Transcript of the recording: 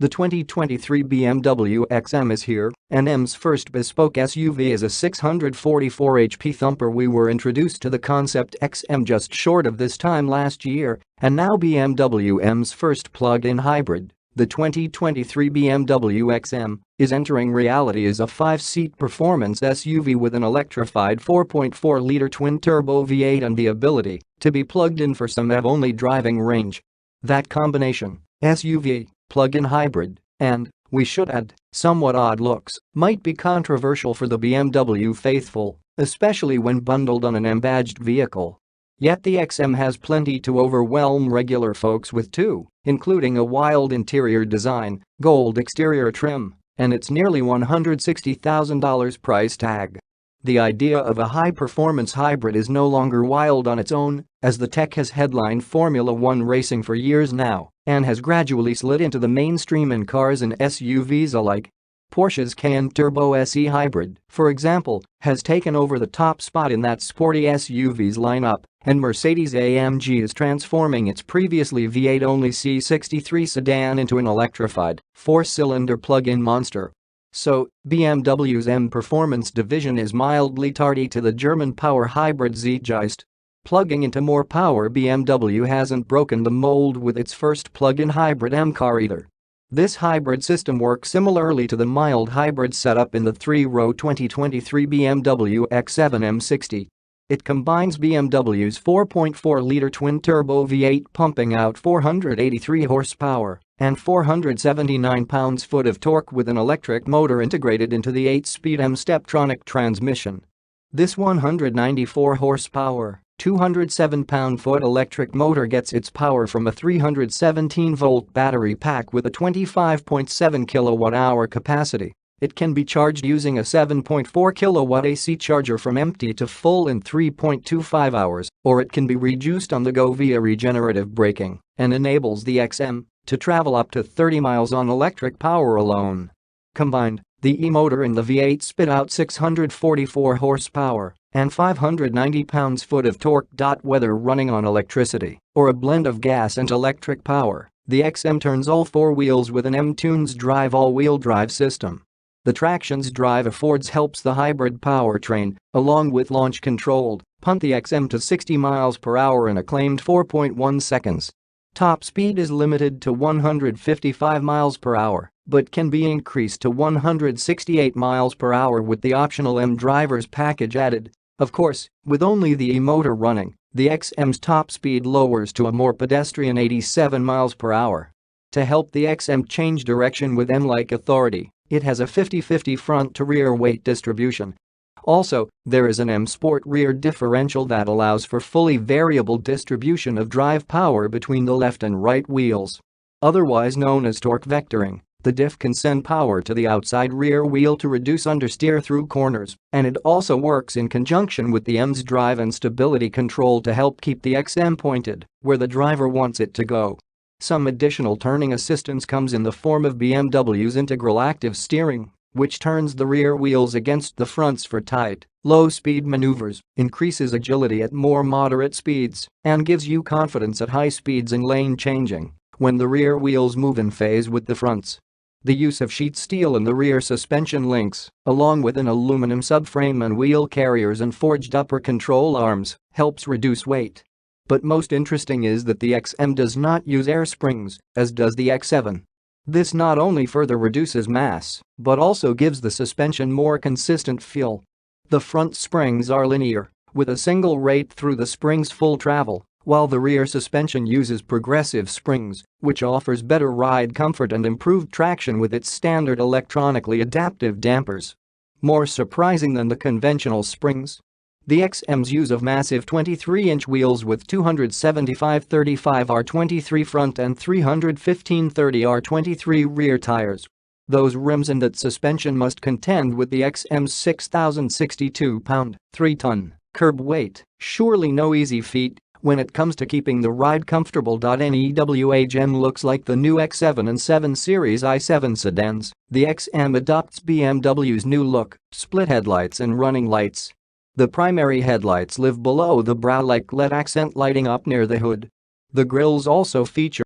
The 2023 BMW XM is here, and M's first bespoke SUV is a 644 HP Thumper. We were introduced to the concept XM just short of this time last year, and now BMW M's first plug-in hybrid, the 2023 BMW XM, is entering reality as a 5-seat performance SUV with an electrified 4.4-liter twin-turbo V8 and the ability to be plugged in for some EV-only driving range. That combination, SUV, plug-in hybrid, and, we should add, somewhat odd looks, might be controversial for the BMW faithful, especially when bundled on an M-badged vehicle. Yet the XM has plenty to overwhelm regular folks with too, including a wild interior design, gold exterior trim, and its nearly $160,000 price tag. The idea of a high-performance hybrid is no longer wild on its own, as the tech has headlined Formula One racing for years now and has gradually slid into the mainstream in cars and SUVs alike. Porsche's Cayenne Turbo SE Hybrid, for example, has taken over the top spot in that sporty SUVs lineup, and Mercedes-AMG is transforming its previously V-8-only C63 sedan into an electrified, 4-cylinder plug-in monster. So, BMW's M performance division is mildly tardy to the German power hybrid zeitgeist. Plugging into more power, BMW hasn't broken the mold with its first plug-in hybrid M car either. This hybrid system works similarly to the mild hybrid setup in the 3-row 2023 BMW X7 M60. It combines BMW's 4.4-liter twin-turbo V8 pumping out 483 horsepower and 479 pounds-foot of torque with an electric motor integrated into the 8-speed M Steptronic transmission. This 194 horsepower, 207 pound-foot electric motor gets its power from a 317-volt battery pack with a 25.7 kilowatt-hour capacity. It can be charged using a 7.4 kilowatt AC charger from empty to full in 3.25 hours, or it can be reduced on the go via regenerative braking and enables the XM to travel up to 30 miles on electric power alone. Combined, the e-motor and the V8 spit out 644 horsepower and 590 pounds-foot of torque. Whether running on electricity or a blend of gas and electric power, the XM turns all four wheels with an M-Tunes Drive all-wheel drive system. The Traction's Drive affords helps the hybrid powertrain, along with launch-controlled, punt the XM to 60 miles per hour in a claimed 4.1 seconds. Top speed is limited to 155 miles per hour, but can be increased to 168 miles per hour with the optional M Drivers package added. Of course, with only the e-motor running, the XM's top speed lowers to a more pedestrian 87 miles per hour. To help the XM change direction with M-like authority, it has a 50-50 front-to-rear weight distribution. Also, there is an M Sport rear differential that allows for fully variable distribution of drive power between the left and right wheels. Otherwise known as torque vectoring, the diff can send power to the outside rear wheel to reduce understeer through corners, and it also works in conjunction with the M's drive and stability control to help keep the XM pointed where the driver wants it to go. Some additional turning assistance comes in the form of BMW's integral active steering, which turns the rear wheels against the fronts for tight, low-speed maneuvers, increases agility at more moderate speeds, and gives you confidence at high speeds in lane changing when the rear wheels move in phase with the fronts. The use of sheet steel in the rear suspension links, along with an aluminum subframe and wheel carriers and forged upper control arms, helps reduce weight. But most interesting is that the XM does not use air springs, as does the X7. This not only further reduces mass, but also gives the suspension more consistent feel. The front springs are linear, with a single rate through the spring's full travel, while the rear suspension uses progressive springs, which offers better ride comfort and improved traction with its standard electronically adaptive dampers. More surprising than the conventional springs, the XM's use of massive 23-inch wheels with 275/35 R23 front and 315/30 R23 rear tires. Those rims and that suspension must contend with the XM's 6,062-pound, 3-ton, curb weight, surely no easy feat when it comes to keeping the ride comfortable. Bmw Xm looks like the new X7 and 7 Series i7 sedans. The XM adopts BMW's new look, split headlights and running lights. The primary headlights live below the brow like LED accent lighting up near the hood. The grills also feature